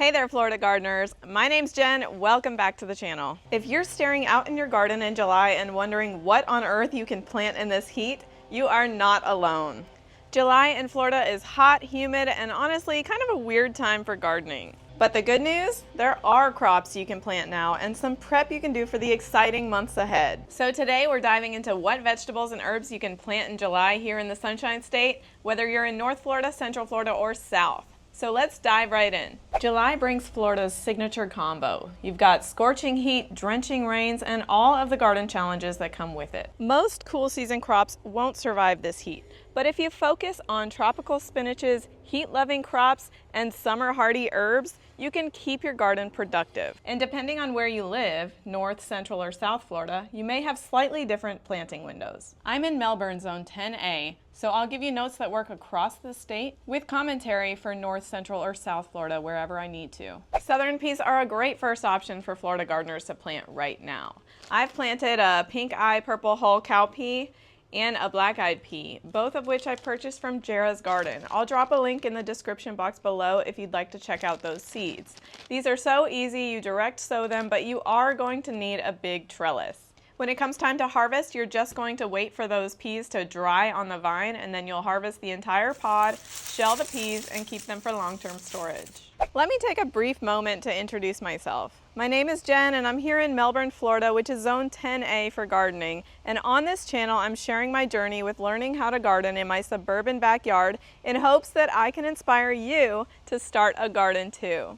Hey there, Florida gardeners. My name's Jen. Welcome back to the channel. If you're staring out in your garden in July and wondering what on earth you can plant in this heat, you are not alone. July in Florida is hot, humid, and honestly kind of a weird time for gardening. But the good news, there are crops you can plant now and some prep you can do for the exciting months ahead. So today we're diving into what vegetables and herbs you can plant in July here in the Sunshine State, whether you're in North Florida, Central Florida, or South. So let's dive right in. July brings Florida's signature combo. You've got scorching heat, drenching rains, and all of the garden challenges that come with it. Most cool season crops won't survive this heat, but if you focus on tropical spinaches, heat-loving crops, and summer hardy herbs, you can keep your garden productive. And depending on where you live, North, Central, or South Florida, you may have slightly different planting windows. I'm in Melbourne Zone 10A, so I'll give you notes that work across the state with commentary for North, Central, or South Florida wherever I need to. Southern peas are a great first option for Florida gardeners to plant right now. I've planted a pink eye purple hull cowpea and a black-eyed pea, both of which I purchased from Jera's Garden. I'll drop a link in the description box below if you'd like to check out those seeds. These are so easy, you direct sow them, but you are going to need a big trellis. When it comes time to harvest, you're just going to wait for those peas to dry on the vine, and then you'll harvest the entire pod, shell the peas, and keep them for long-term storage. Let me take a brief moment to introduce myself. My name is Jen, and I'm here in Melbourne, Florida, which is Zone 10A for gardening. And on this channel, I'm sharing my journey with learning how to garden in my suburban backyard in hopes that I can inspire you to start a garden too.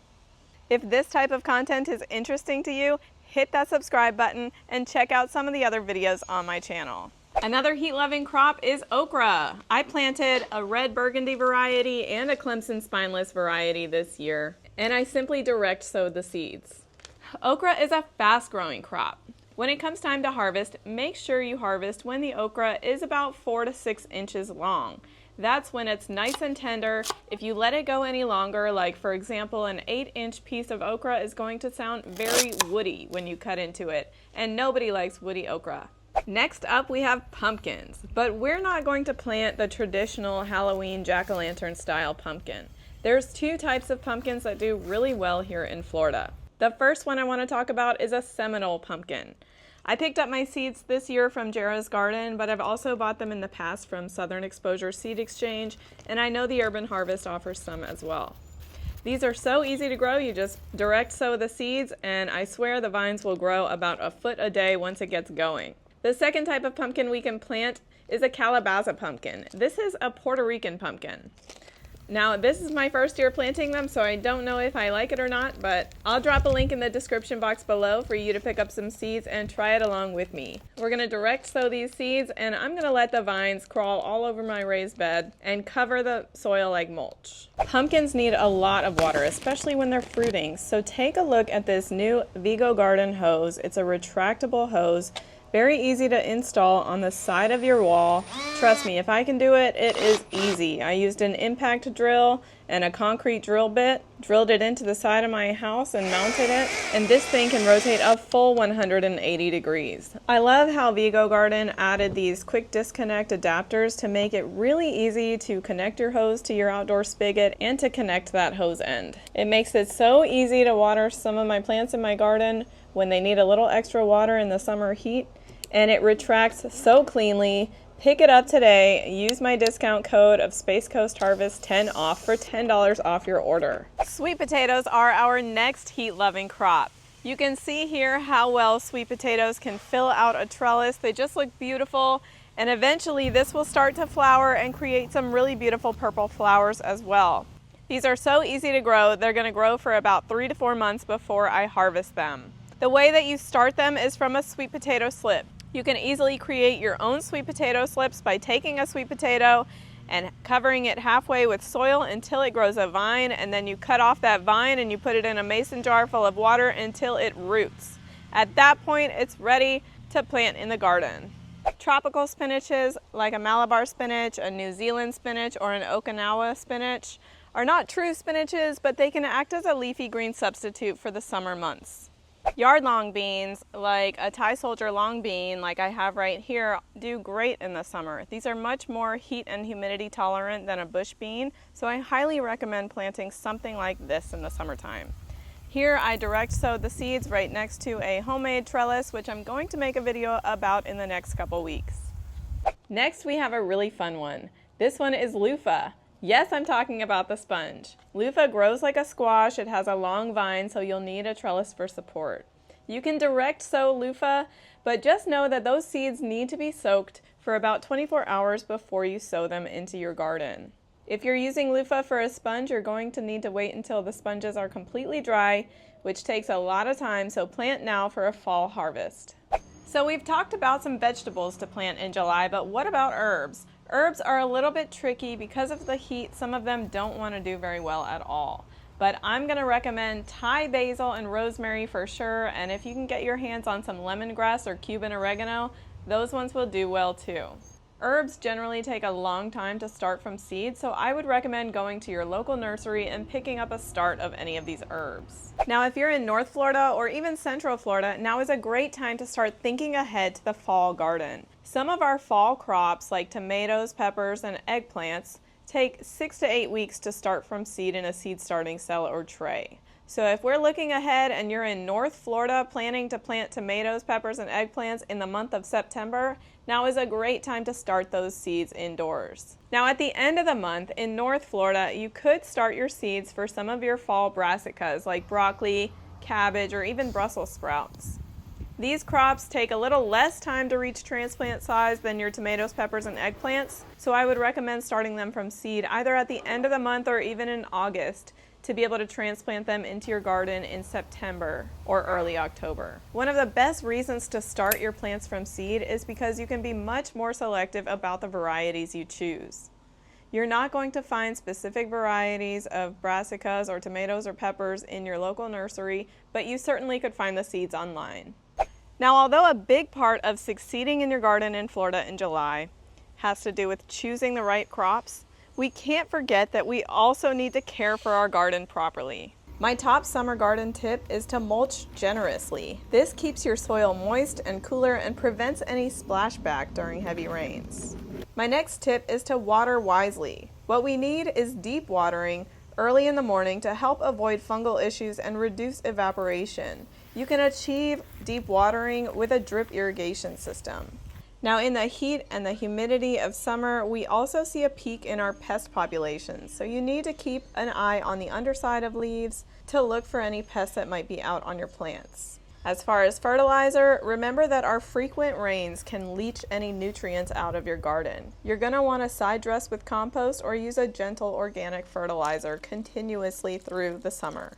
If this type of content is interesting to you, hit that subscribe button and check out some of the other videos on my channel. Another heat-loving crop is okra. I planted a red burgundy variety and a Clemson spineless variety this year, and I simply direct sowed the seeds. Okra is a fast-growing crop. When it comes time to harvest, make sure you harvest when the okra is about 4 to 6 inches long. That's when it's nice and tender. If you let it go any longer, like for example an 8-inch piece of okra is going to sound very woody when you cut into it, and nobody likes woody okra. Next up we have pumpkins, but we're not going to plant the traditional Halloween jack-o'-lantern style pumpkin. There's two types of pumpkins that do really well here in Florida. The first one I want to talk about is a Seminole pumpkin. I picked up my seeds this year from Jera's Garden, but I've also bought them in the past from Southern Exposure Seed Exchange, and I know the Urban Harvest offers some as well. These are so easy to grow, you just direct sow the seeds, and I swear the vines will grow about a foot a day once it gets going. The second type of pumpkin we can plant is a Calabaza pumpkin. This is a Puerto Rican pumpkin. Now, this is my first year planting them, so I don't know if I like it or not, but I'll drop a link in the description box below for you to pick up some seeds and try it along with me. We're going to direct sow these seeds, and I'm going to let the vines crawl all over my raised bed and cover the soil like mulch. Pumpkins need a lot of water, especially when they're fruiting, so take a look at this new Vigo Garden hose. It's a retractable hose. Very easy to install on the side of your wall. Trust me, if I can do it, it is easy. I used an impact drill and a concrete drill bit, drilled it into the side of my house and mounted it, and this thing can rotate a full 180 degrees. I love how Vigo Garden added these quick disconnect adapters to make it really easy to connect your hose to your outdoor spigot and to connect that hose end. It makes it so easy to water some of my plants in my garden when they need a little extra water in the summer heat, and it retracts so cleanly. Pick it up today. Use my discount code of Space Coast Harvest 10 off for $10 off your order. Sweet potatoes are our next heat-loving crop. You can see here how well sweet potatoes can fill out a trellis. They just look beautiful, and eventually this will start to flower and create some really beautiful purple flowers as well. These are so easy to grow. They're going to grow for about 3 to 4 months before I harvest them. The way that you start them is from a sweet potato slip. You can easily create your own sweet potato slips by taking a sweet potato and covering it halfway with soil until it grows a vine, and then you cut off that vine and you put it in a mason jar full of water until it roots. At that point, it's ready to plant in the garden. Tropical spinaches like a Malabar spinach, a New Zealand spinach, or an Okinawa spinach are not true spinaches, but they can act as a leafy green substitute for the summer months. Yardlong beans, like a Thai soldier long bean like I have right here, do great in the summer. These are much more heat and humidity tolerant than a bush bean, so I highly recommend planting something like this in the summertime. Here I direct sow the seeds right next to a homemade trellis, which I'm going to make a video about in the next couple weeks. Next we have a really fun one. This one is Luffa. Yes, I'm talking about the sponge. Luffa grows like a squash. It has a long vine, so you'll need a trellis for support. You can direct sow Luffa, but just know that those seeds need to be soaked for about 24 hours before you sow them into your garden. If you're using Luffa for a sponge, you're going to need to wait until the sponges are completely dry, which takes a lot of time, so plant now for a fall harvest. So we've talked about some vegetables to plant in July, but what about herbs? Herbs are a little bit tricky because of the heat. Some of them don't want to do very well at all. But I'm going to recommend Thai basil and rosemary for sure, and if you can get your hands on some lemongrass or Cuban oregano, those ones will do well too. Herbs generally take a long time to start from seed, so I would recommend going to your local nursery and picking up a start of any of these herbs. Now if you're in North Florida or even Central Florida, now is a great time to start thinking ahead to the fall garden. Some of our fall crops like tomatoes, peppers, and eggplants take 6 to 8 weeks to start from seed in a seed starting cell or tray. So if we're looking ahead and you're in North Florida planning to plant tomatoes, peppers, and eggplants in the month of September, now is a great time to start those seeds indoors. Now at the end of the month in North Florida, you could start your seeds for some of your fall brassicas like broccoli, cabbage, or even Brussels sprouts. These crops take a little less time to reach transplant size than your tomatoes, peppers, and eggplants, so I would recommend starting them from seed either at the end of the month or even in August to be able to transplant them into your garden in September or early October. One of the best reasons to start your plants from seed is because you can be much more selective about the varieties you choose. You're not going to find specific varieties of brassicas or tomatoes or peppers in your local nursery, but you certainly could find the seeds online. Now, although a big part of succeeding in your garden in Florida in July has to do with choosing the right crops, we can't forget that we also need to care for our garden properly. My top summer garden tip is to mulch generously. This keeps your soil moist and cooler and prevents any splashback during heavy rains. My next tip is to water wisely. What we need is deep watering early in the morning to help avoid fungal issues and reduce evaporation. You can achieve deep watering with a drip irrigation system. Now in the heat and the humidity of summer, we also see a peak in our pest populations, so you need to keep an eye on the underside of leaves to look for any pests that might be out on your plants. As far as fertilizer, remember that our frequent rains can leach any nutrients out of your garden. You're going to want to side dress with compost or use a gentle organic fertilizer continuously through the summer.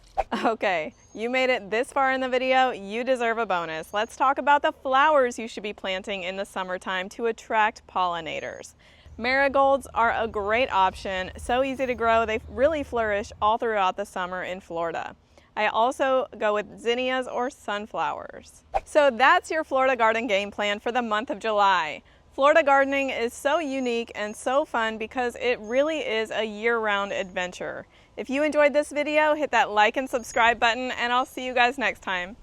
Okay, you made it this far in the video, you deserve a bonus. Let's talk about the flowers you should be planting in the summertime to attract pollinators. Marigolds are a great option, so easy to grow, they really flourish all throughout the summer in Florida. I also go with zinnias or sunflowers. So that's your Florida garden game plan for the month of July. Florida gardening is so unique and so fun because it really is a year-round adventure. If you enjoyed this video, hit that like and subscribe button, and I'll see you guys next time.